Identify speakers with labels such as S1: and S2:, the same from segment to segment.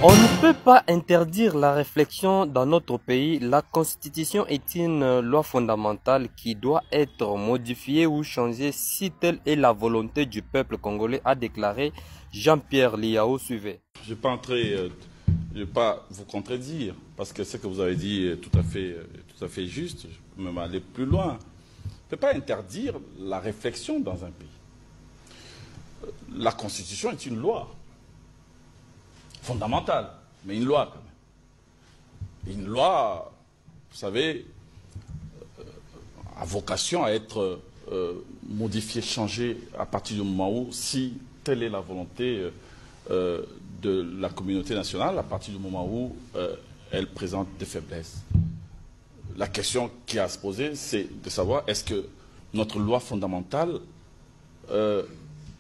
S1: On ne peut pas interdire la réflexion dans notre pays. La Constitution est une loi fondamentale qui doit être modifiée ou changée si telle est la volonté du peuple congolais, a déclaré Jean-Pierre Liao. Suivez.
S2: Je ne vais pas vous contredire, parce que ce que vous avez dit est tout à fait juste. Je peux même aller plus loin. On ne peut pas interdire la réflexion dans un pays. La Constitution est une loi fondamentale, mais une loi quand même. Une loi, vous savez, a vocation à être modifiée, changée à partir du moment où, si telle est la volonté de la communauté nationale, à partir du moment où elle présente des faiblesses. La question qui a à se poser, c'est de savoir est-ce que notre loi fondamentale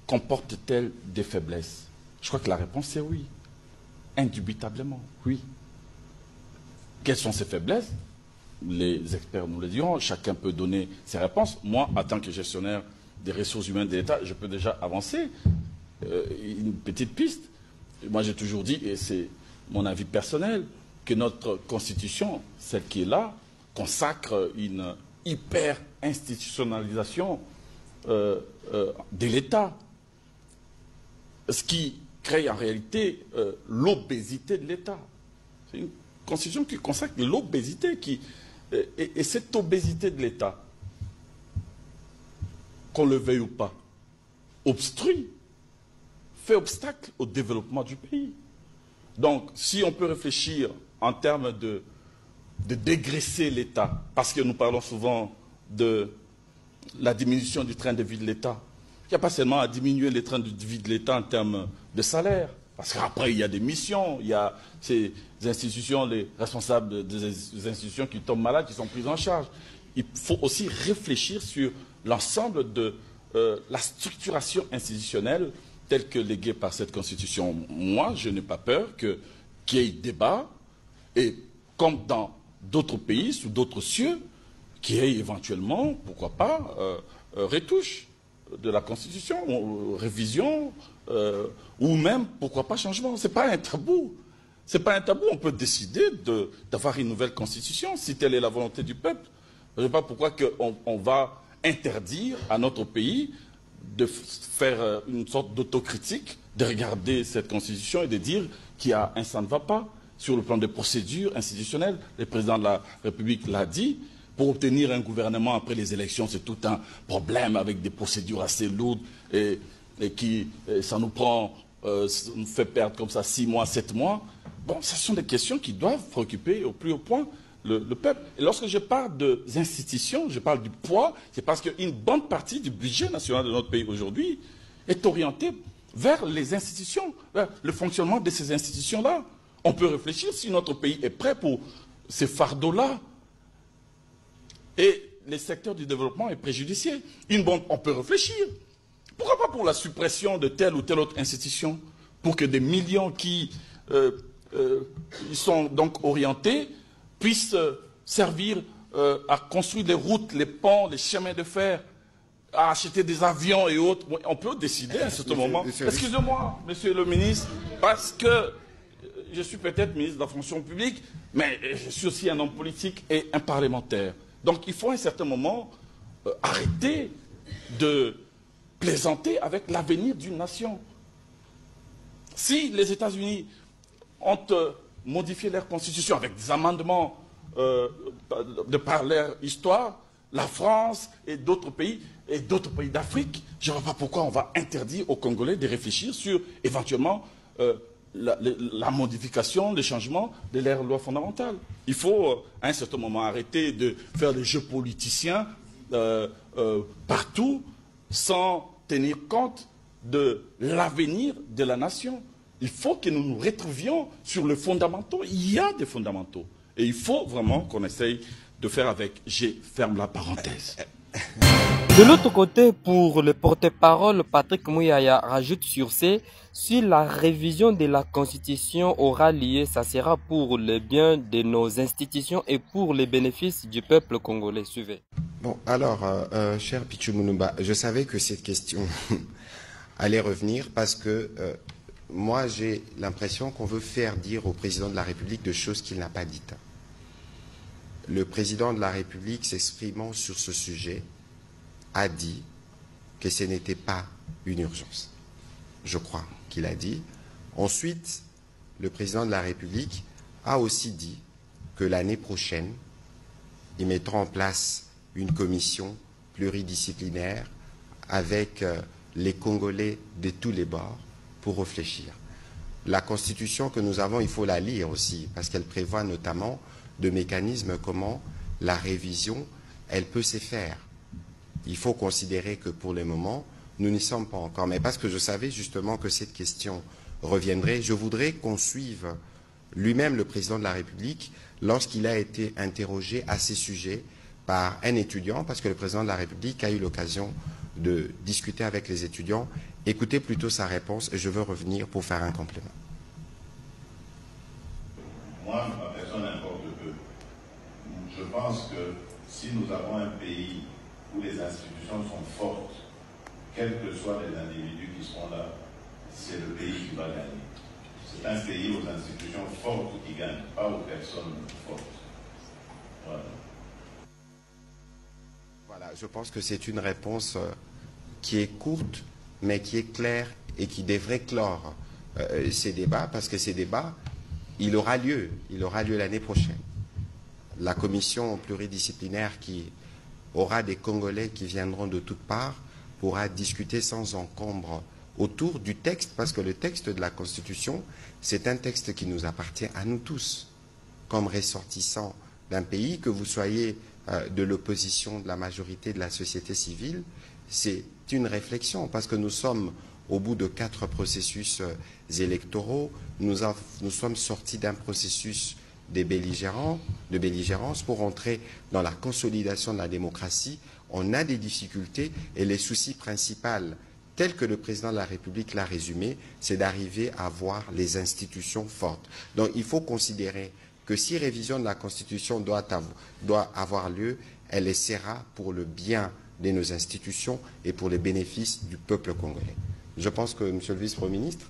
S2: comporte-t-elle des faiblesses? Je crois que la réponse est oui. Indubitablement, oui. Quelles sont ces faiblesses? Les experts nous le diront, chacun peut donner ses réponses. Moi, en tant que gestionnaire des ressources humaines de l'État, je peux déjà avancer une petite piste. Moi, j'ai toujours dit, et c'est mon avis personnel, que notre Constitution, celle qui est là, consacre une hyper-institutionnalisation de l'État. Ce qui crée en réalité l'obésité de l'État. C'est une Constitution qui consacre l'obésité. Et cette obésité de l'État, qu'on le veuille ou pas, obstrue, fait obstacle au développement du pays. Donc, si on peut réfléchir en termes de dégraisser l'État, parce que nous parlons souvent de la diminution du train de vie de l'État, il n'y a pas seulement à diminuer les trains de vie de l'État en termes de salaire, parce qu'après, il y a des missions, il y a ces institutions, les responsables des institutions qui tombent malades, qui sont prises en charge. Il faut aussi réfléchir sur l'ensemble de la structuration institutionnelle telle que léguée par cette Constitution. Moi, je n'ai pas peur qu'il y ait débat, et comme dans d'autres pays, sous d'autres cieux, qu'il y ait éventuellement, pourquoi pas, retouche de la Constitution, ou révision, ou même, pourquoi pas, changement. Ce n'est pas un tabou. C'est pas un tabou. On peut décider d'avoir une nouvelle Constitution, si telle est la volonté du peuple. Je ne sais pas pourquoi on va interdire à notre pays de faire une sorte d'autocritique, de regarder cette Constitution et de dire ça ne va pas. Sur le plan des procédures institutionnelles, le président de la République l'a dit, pour obtenir un gouvernement après les élections, c'est tout un problème avec des procédures assez lourdes et ça nous nous fait perdre comme ça 6 mois, 7 mois. Bon, ce sont des questions qui doivent préoccuper au plus haut point le peuple. Et lorsque je parle des institutions, je parle du poids, c'est parce qu'une bonne partie du budget national de notre pays aujourd'hui est orientée vers les institutions, vers le fonctionnement de ces institutions-là. On peut réfléchir si notre pays est prêt pour ces fardeaux-là. Et le secteur du développement est préjudicié. On peut réfléchir. Pourquoi pas pour la suppression de telle ou telle autre institution, pour que des millions qui sont donc orientés puissent servir à construire les routes, les ponts, les chemins de fer, à acheter des avions et autres. On peut décider à un certain moment. Excusez-moi, monsieur le ministre, parce que je suis peut-être ministre de la fonction publique, mais je suis aussi un homme politique et un parlementaire. Donc il faut à un certain moment arrêter de plaisanter avec l'avenir d'une nation. Si les États-Unis ont modifié leur constitution avec des amendements de par leur histoire, la France et d'autres pays d'Afrique, je ne vois pas pourquoi on va interdire aux Congolais de réfléchir sur éventuellement la modification, le changement de leur loi fondamentale. Il faut à un certain moment arrêter de faire des jeux politiciens partout sans tenir compte de l'avenir de la nation. Il faut que nous nous retrouvions sur les fondamentaux. Il y a des fondamentaux. Et il faut vraiment qu'on essaye de faire avec. Je ferme la parenthèse.
S1: De l'autre côté, pour le porte-parole, Patrick Mouyaya rajoute sur si la révision de la Constitution aura lieu, ça sera pour le bien de nos institutions et pour les bénéfices du peuple congolais. Suivez.
S3: Bon, alors, cher Pichu Mounouba, je savais que cette question allait revenir parce que moi j'ai l'impression qu'on veut faire dire au président de la République de choses qu'il n'a pas dites. Le président de la République, s'exprimant sur ce sujet, a dit que ce n'était pas une urgence. Je crois qu'il a dit. Ensuite, le président de la République a aussi dit que l'année prochaine, ils mettront en place une commission pluridisciplinaire avec les Congolais de tous les bords pour réfléchir. La Constitution que nous avons, il faut la lire aussi, parce qu'elle prévoit notamment de mécanismes comment la révision, elle peut se faire. Il faut considérer que pour le moment, nous n'y sommes pas encore. Mais parce que je savais justement que cette question reviendrait, je voudrais qu'on suive lui-même le président de la République lorsqu'il a été interrogé à ces sujets par un étudiant, parce que le président de la République a eu l'occasion de discuter avec les étudiants. Écoutez plutôt sa réponse et je veux revenir pour faire un complément.
S4: Moi, ma personne importe peu. Je pense que si nous avons un pays où les institutions sont fortes, quels que soient les individus qui seront là, c'est le pays qui va gagner. C'est un pays aux institutions fortes qui gagnent, pas aux personnes fortes. Voilà.
S3: Voilà, je pense que c'est une réponse qui est courte, mais qui est claire et qui devrait clore ces débats, parce que ces débats, il aura lieu l'année prochaine. La commission pluridisciplinaire qui aura des Congolais qui viendront de toutes parts pourra discuter sans encombre autour du texte, parce que le texte de la Constitution, c'est un texte qui nous appartient à nous tous, comme ressortissants d'un pays, que vous soyez de l'opposition, de la majorité, de la société civile. C'est une réflexion, parce que nous sommes au bout de 4 processus électoraux, nous sommes sortis d'un processus de belligérance pour entrer dans la consolidation de la démocratie. On a des difficultés et les soucis principaux, tels que le président de la République l'a résumé, c'est d'arriver à avoir les institutions fortes. Donc il faut considérer que si révision de la Constitution doit avoir lieu, elle essaiera pour le bien de nos institutions et pour les bénéfices du peuple congolais. Je pense que, Monsieur le Vice-Premier ministre,